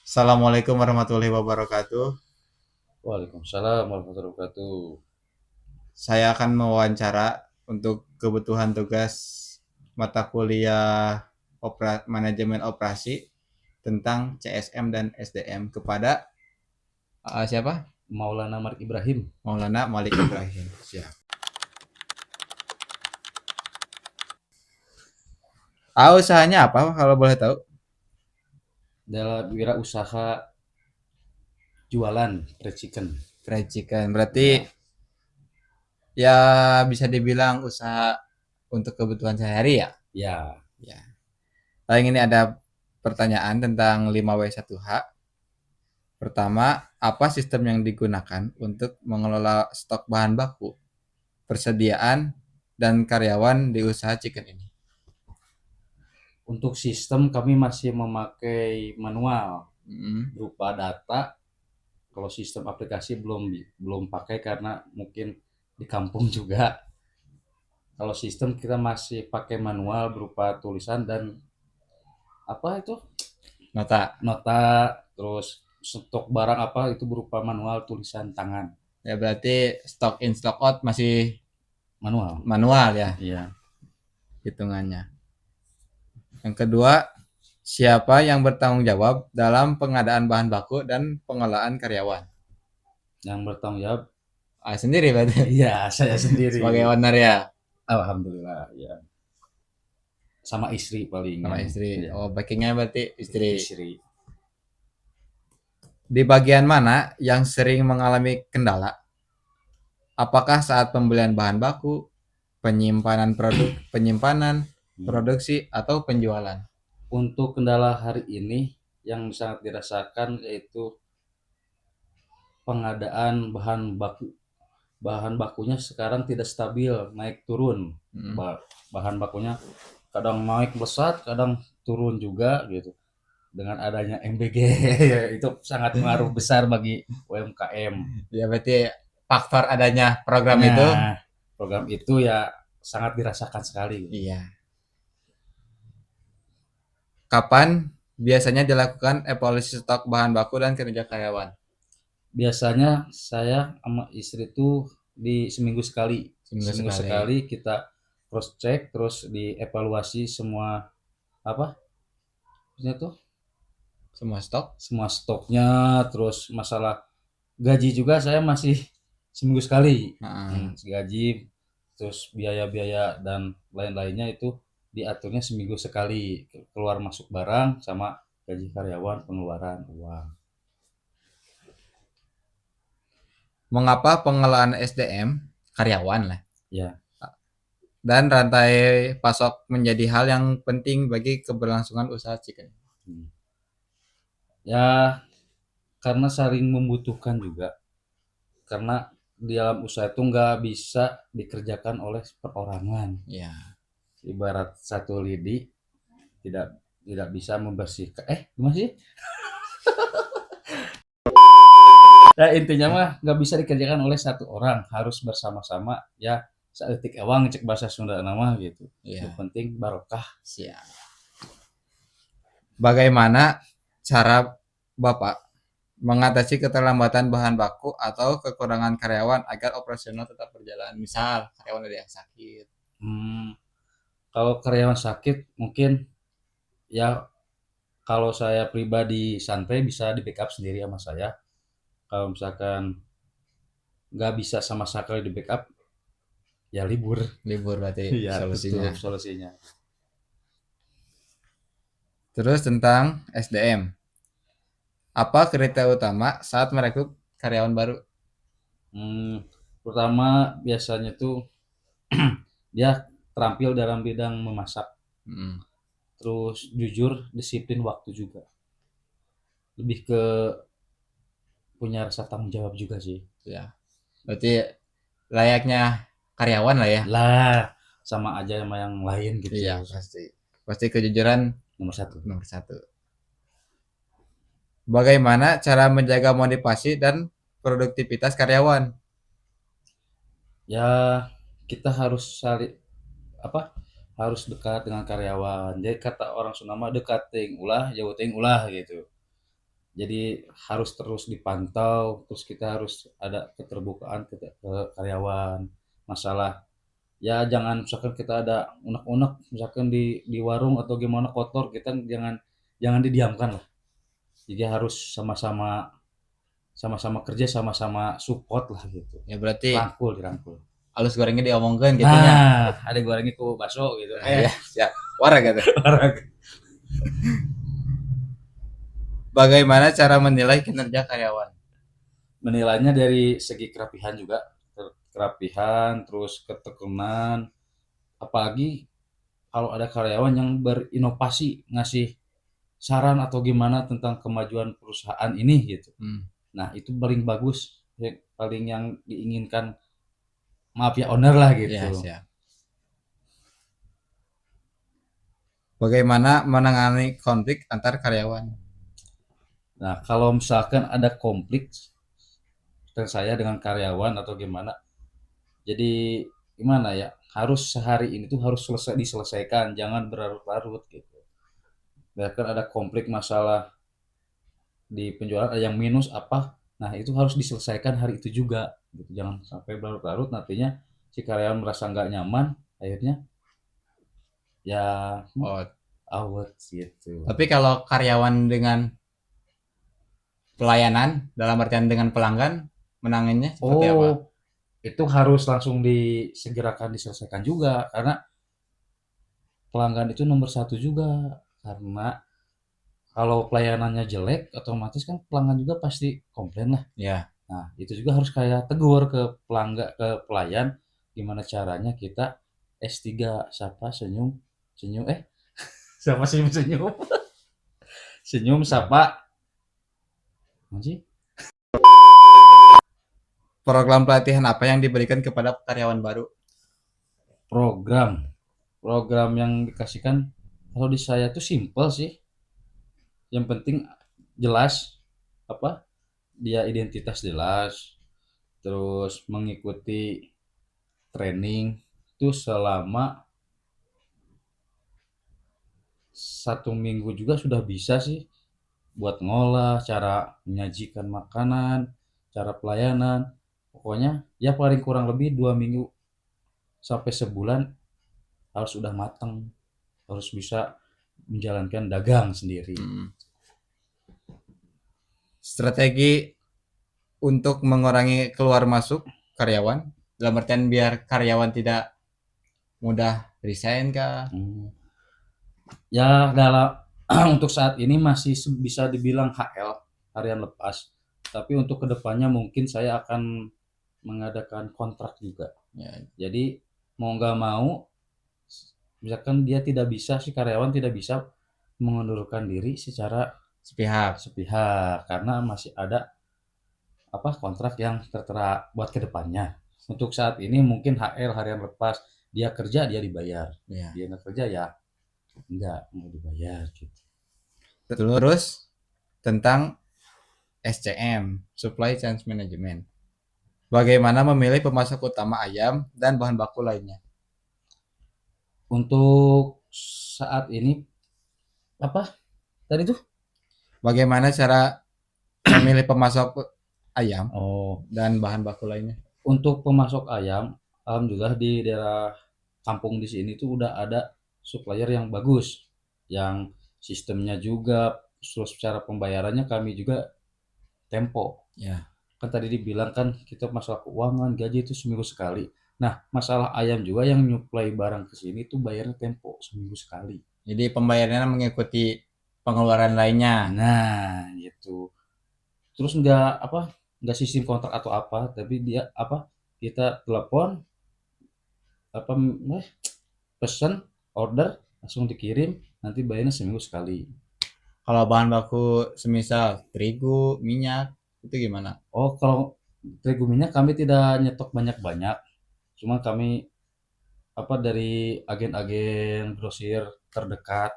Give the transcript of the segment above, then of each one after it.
Assalamualaikum warahmatullahi wabarakatuh. Waalaikumsalam warahmatullahi wabarakatuh. Saya akan mewawancara untuk kebutuhan tugas mata kuliah manajemen operasi tentang CSM dan SDM kepada siapa? Maulana Malik Ibrahim Maulana Malik Ibrahim. Siap. Usahanya apa kalau boleh tahu? adalah wirausaha jualan fried chicken. Fried chicken. Berarti ya bisa dibilang usaha untuk kebutuhan sehari-hari ya? Ya, Ya. Paling ini ada pertanyaan tentang 5W1H. Pertama, apa sistem yang digunakan untuk mengelola stok bahan baku, persediaan, dan karyawan di usaha chicken ini? untuk sistem kami masih memakai manual Hmm, berupa data. Kalau sistem aplikasi belum pakai karena mungkin di kampung juga. Kalau sistem kita masih pakai manual berupa tulisan dan apa itu nota. nota, terus stok barang apa itu berupa manual tulisan tangan Ya berarti stock in, stock out masih manual. manual ya Iya. hitungannya. Yang kedua, siapa yang bertanggung jawab dalam pengadaan bahan baku dan pengelolaan karyawan? Yang bertanggung jawab, Sendiri berarti iya, saya sendiri. sebagai owner ya, Alhamdulillah, ya. Sama istri paling sama yang, istri. ya, Oh, backingnya berarti istri. istri. Di bagian mana yang sering mengalami kendala? Apakah saat pembelian bahan baku, penyimpanan, Hmm. produksi, atau penjualan? Untuk kendala hari ini yang sangat dirasakan yaitu pengadaan bahan baku. Bahan bakunya sekarang tidak stabil, naik turun. Hmm. Bahan bakunya kadang naik pesat, kadang turun juga gitu. Dengan adanya MBG itu sangat pengaruh besar bagi UMKM. Ya berarti faktor adanya program itu. Nah, program itu ya sangat dirasakan sekali. Iya. Kapan biasanya dilakukan evaluasi stok bahan baku dan kinerja karyawan? Biasanya saya sama istri tuh di seminggu sekali. Seminggu Seminggu sekali. sekali kita cross check terus dievaluasi semua apa? Maksudnya tuh Semua stok? semua stoknya, terus masalah gaji juga saya masih seminggu sekali. Nah, Gaji, terus biaya-biaya dan lain-lainnya itu diaturnya seminggu sekali. Keluar masuk barang sama gaji karyawan, pengeluaran uang. mengapa pengelolaan SDM karyawan lah Ya, dan rantai pasok menjadi hal yang penting bagi keberlangsungan usaha chicken? hmm. Ya karena saling membutuhkan juga. Karena di dalam usaha itu nggak bisa dikerjakan oleh perorangan. Ya. Ibarat satu lidi tidak tidak bisa membersihkan. Gimana sih? Ya intinya mah nggak bisa dikerjakan oleh satu orang, harus bersama-sama. Ya saeutik ewang cek bahasa Sunda nama gitu. Yang Ya. penting barokah. Siap. Bagaimana cara Bapak mengatasi keterlambatan bahan baku atau kekurangan karyawan agar operasional tetap berjalan? Misal karyawan ada yang sakit. Hmm, kalau karyawan sakit mungkin ya kalau saya pribadi santai bisa di backup sendiri sama saya. Kalau misalkan nggak bisa sama sekali di backup, ya libur. Libur berarti Ya solusinya. tutup solusinya. Terus tentang SDM. Apa kriteria utama saat merekrut karyawan baru? Hmm, Pertama biasanya tuh dia terampil dalam bidang memasak, Hmm, terus jujur, disiplin waktu juga. Lebih ke punya rasa tanggung jawab juga sih. ya. Berarti layaknya karyawan lah ya. Lah, sama aja sama yang lain gitu. Iya, pasti. Pasti kejujuran Nomor satu. nomor satu. Bagaimana cara menjaga motivasi dan produktivitas karyawan? Ya, kita harus saling apa? Harus dekat dengan karyawan. Jadi kata orang Sunda mah dekat ting ulah, jauh ting ulah gitu. Jadi harus terus dipantau, terus kita harus ada keterbukaan ke karyawan. Masalah ya jangan misalkan kita ada unek-unek misalkan di warung atau gimana kotor, kita jangan jangan didiamkan lah. Jadi harus sama-sama sama-sama kerja, sama-sama support lah gitu. Ya berarti Rangkul, dirangkul. halus gorengnya diomongkan gitunya. Nah, ada gorengnya ku bakso gitu. Nah, ya, siap. Warah gitu. Bagaimana cara menilai kinerja karyawan? Menilainya dari segi kerapihan juga, kerapihan, terus ketekunan, apalagi kalau ada karyawan yang berinovasi, ngasih saran atau gimana tentang kemajuan perusahaan ini gitu. Nah, itu paling bagus, paling yang diinginkan, maaf ya owner lah Ya, gitu. siap. Bagaimana menangani konflik antar karyawan? Nah, kalau misalkan ada konflik saya dengan karyawan atau gimana, jadi gimana ya, harus sehari ini tuh harus diselesaikan, jangan berlarut-larut gitu. Biarkan ada konflik masalah di penjualan, ada yang minus apa, nah itu harus diselesaikan hari itu juga gitu. Jangan sampai berlarut-larut, nantinya si karyawan merasa nggak nyaman, akhirnya ya Oh, out gitu. tapi kalau karyawan dengan pelayanan, dalam artian dengan pelanggan, menangannya seperti apa? Oh, itu harus langsung disegerakan diselesaikan juga, karena pelanggan itu nomor satu juga. Karena kalau pelayanannya jelek, otomatis kan pelanggan juga pasti komplain lah. Ya, Nah, itu juga harus kayak tegur ke pelanggan, ke pelayan, gimana caranya kita S3 siapa senyum senyum siapa senyum senyum senyum siapa sih program pelatihan apa yang diberikan kepada karyawan baru? program program yang dikasihkan kalau di saya tuh simple sih, yang penting jelas apa dia identitas jelas, terus mengikuti training itu selama 1 minggu juga sudah bisa sih, buat ngolah, cara menyajikan makanan, cara pelayanan, pokoknya ya paling kurang lebih 2 minggu sampai sebulan harus sudah matang, harus bisa menjalankan dagang sendiri. Strategi untuk mengurangi keluar masuk karyawan, dalam artian biar karyawan tidak mudah resign kah? Ya dalam untuk saat ini masih bisa dibilang HL, harian lepas. Tapi untuk kedepannya mungkin saya akan mengadakan kontrak juga. Ya, Jadi mau nggak mau, misalkan dia tidak bisa, si karyawan tidak bisa mengundurkan diri secara sepihak. sepihak karena masih ada apa kontrak yang tertera buat kedepannya. Untuk saat ini mungkin HL harian lepas, dia kerja dia dibayar, Ya. dia nggak kerja ya nggak mau dibayar gitu. Terus tentang SCM, Supply Chain Management. Bagaimana memilih pemasok utama ayam dan bahan baku lainnya? Untuk saat ini apa tadi tuh? Bagaimana cara memilih pemasok ayam Oh, dan bahan baku lainnya? untuk pemasok ayam, alhamdulillah di daerah kampung di sini tuh udah ada supplier yang bagus, yang sistemnya juga, terus cara pembayarannya kami juga tempo. Ya. Kan tadi dibilang kan kita masalah keuangan, gaji itu seminggu sekali. Nah, masalah ayam juga yang nyuplai barang ke sini tuh bayarnya tempo seminggu sekali. Jadi pembayarannya mengikuti pengeluaran lainnya. Nah, gitu. Terus nggak apa, nggak sistem kontrak atau apa, tapi dia apa, kita telepon, apa, pesen, order, langsung dikirim, nanti bayarnya seminggu sekali. Kalau bahan baku semisal terigu, minyak, itu gimana? Oh, kalau terigu minyak kami tidak nyetok banyak-banyak, cuma kami apa dari agen-agen grosir terdekat,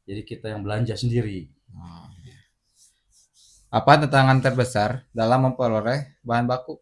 jadi kita yang belanja sendiri. Oh. Apa tantangan terbesar dalam memperoleh bahan baku?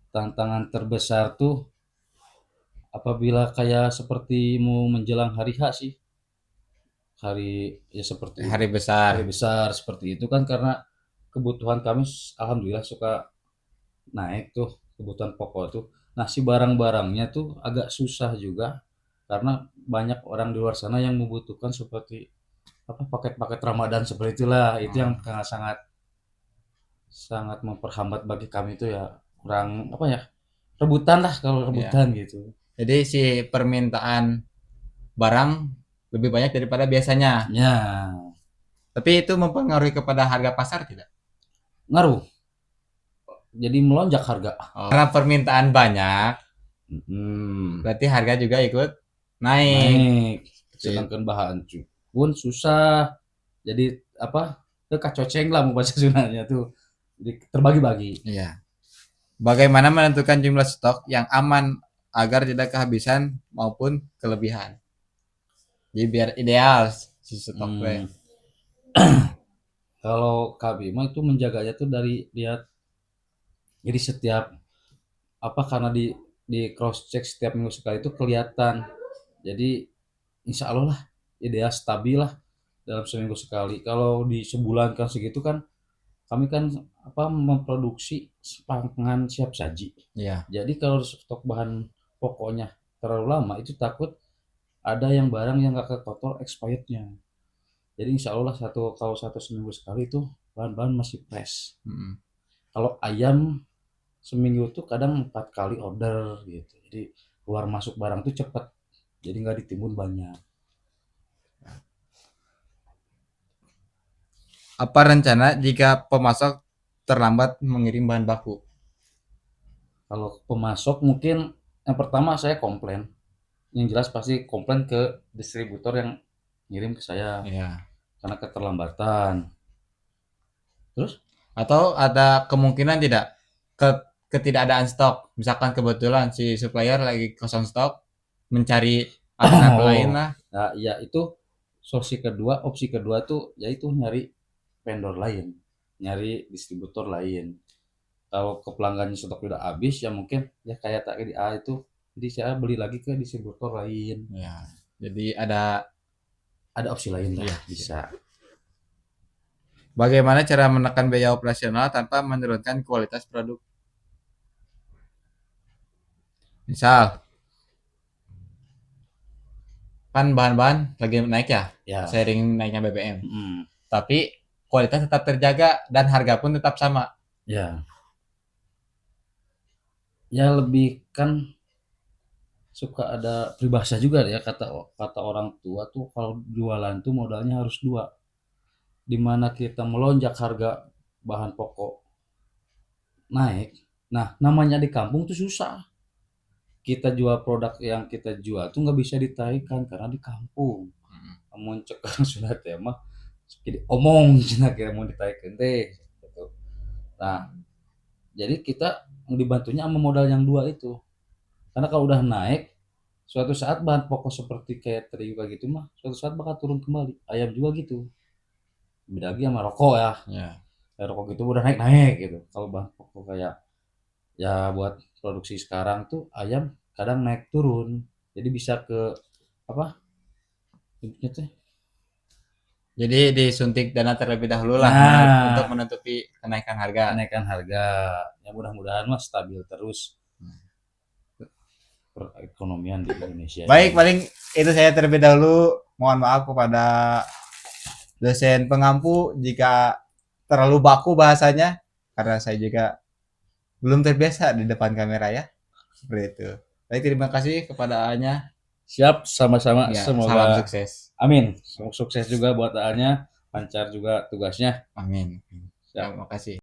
Tantangan terbesar tuh apabila kayak seperti mau menjelang hari H sih, hari ya seperti itu, Hari besar. hari besar seperti itu kan karena kebutuhan kami alhamdulillah suka naik tuh kebutuhan pokok tuh. Nah, si barang-barangnya tuh agak susah juga karena banyak orang di luar sana yang membutuhkan seperti apa paket-paket Ramadan seperti itulah. Itu yang Oh, sangat sangat memperhambat bagi kami itu ya kurang apa ya? Rebutan lah kalau ya. rebutan gitu. Jadi si permintaan barang lebih banyak daripada biasanya. Ya, Tapi itu mempengaruhi kepada harga pasar tidak? ngaruh. Jadi melonjak harga. Oh, karena permintaan banyak, Hmm, berarti harga juga ikut naik. naik. Seperti itu. Sedangkan bahan pun susah. Jadi apa? Kacoceng lah mau baca sunahnya tuh. Jadi terbagi-bagi. Iya. Bagaimana menentukan jumlah stok yang aman agar tidak kehabisan maupun kelebihan? Jadi biar ideal si stoknya. Hmm, kalau kami mah itu menjaganya tuh dari lihat jadi setiap apa karena di cross check setiap minggu sekali itu kelihatan. Jadi insya Allah lah ideal stabil lah dalam seminggu sekali. Kalau di sebulan kan segitu kan kami kan apa memproduksi pangan siap saji. Iya. Jadi kalau stok bahan pokoknya terlalu lama itu takut ada yang barang yang nggak kekotor expirednya. Jadi insya Allah kalau satu seminggu sekali itu bahan-bahan masih fresh. Mm. Kalau ayam seminggu tuh kadang 4 kali order gitu. Jadi keluar masuk barang tuh cepat. Jadi nggak ditimbun banyak. Apa rencana jika pemasok terlambat mengirim bahan baku? Kalau pemasok mungkin yang pertama saya komplain. Yang jelas pasti komplain ke distributor yang ngirim ke saya Iya. karena keterlambatan. Terus Atau ada kemungkinan tidak ke ketidakadaan stok. Misalkan kebetulan si supplier lagi kosong stok, mencari alternatif lain oh, lah. nah ya itu opsi kedua tuh yaitu nyari vendor lain, nyari distributor lain. Kalau ke pelanggannya stok udah habis ya mungkin ya kayak tadi itu jadi saya beli lagi ke distributor lain. Ya. Jadi ada. Ada opsi lain lah Iya. bisa. Bagaimana cara menekan biaya operasional tanpa menurunkan kualitas produk? Misal, kan bahan-bahan lagi naik ya, Ya, sering naiknya BBM. mm, Tapi kualitas tetap terjaga dan harga pun tetap sama. ya, ya lebih kan suka ada peribahasa juga ya kata kata orang tua tuh kalau jualan tuh modalnya harus dua. Dimana kita melonjak harga bahan pokok naik. Nah, namanya di kampung tuh susah. Kita jual produk yang kita jual tuh nggak bisa ditaikan karena di kampung. Namun cekang sudah tema jadi omong cina kira mau ditaikan teh. Gitu. Nah, jadi kita dibantunya sama modal yang dua itu. Karena kalau udah naik, suatu saat bahan pokok seperti kayak terigu kayak gitu mah, suatu saat bakal turun kembali. Ayam juga gitu. Beda lagi sama rokok ya. Ya. Kayak rokok gitu udah naik-naik gitu. Kalau bahan pokok kayak ya buat produksi sekarang tuh ayam kadang naik turun. Jadi bisa ke apa? Intinya teh. Jadi disuntik dana terlebih dahulu lah untuk Nah, menutupi kenaikan harga. kenaikan harga. Ya mudah-mudahan mah stabil terus perekonomian di Indonesia Baik, ini. paling itu saya terlebih dahulu. Mohon maaf kepada dosen pengampu jika terlalu baku bahasanya, karena saya juga belum terbiasa di depan kamera ya. Seperti itu. Baik, terima kasih kepada A-nya. Siap, sama-sama. Ya, salam Semoga sukses. amin. Sukses juga buat A-nya, lancar juga tugasnya. Amin. Siap. Terima kasih.